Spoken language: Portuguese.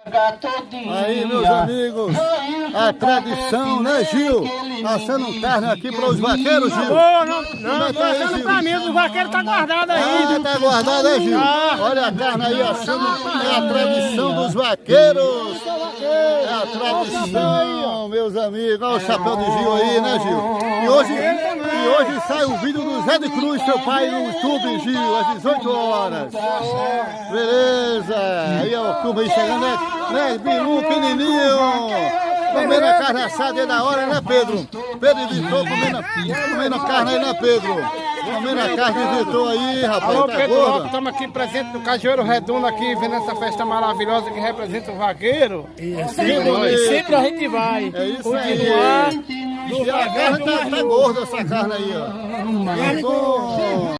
Aí, meus amigos, a tradição, né, Gil? Assando carne aqui para os vaqueiros, Gil. Não, tô assando pra mim, os vaqueiros tá guardado aí. Tá guardado, né, Gil? Olha a carne aí assando, é a tradição dos vaqueiros. É a tradição, meus amigos. Olha o chapéu do Gil aí, né, Gil? E hoje sai o vídeo do Zé de Cruz, seu pai, no YouTube, Gil, às 18 horas. Beleza. Aí, ó, turma aí chegando, né, Bilu, pequenininho. Comendo a carne assada aí na hora, né, Pedro? Pedro e Vitor comendo carne aí, né, Pedro? Comendo a carne e Vitor aí, rapaz. Alô, tá Pedro gorda. Lopes, estamos aqui presente no Cajueiro Redondo, aqui vendo essa festa maravilhosa que representa o vaqueiro. Sempre a gente vai. É isso Continuar. aí. E a carne tá gorda, essa carne aí, ó. Muito bom.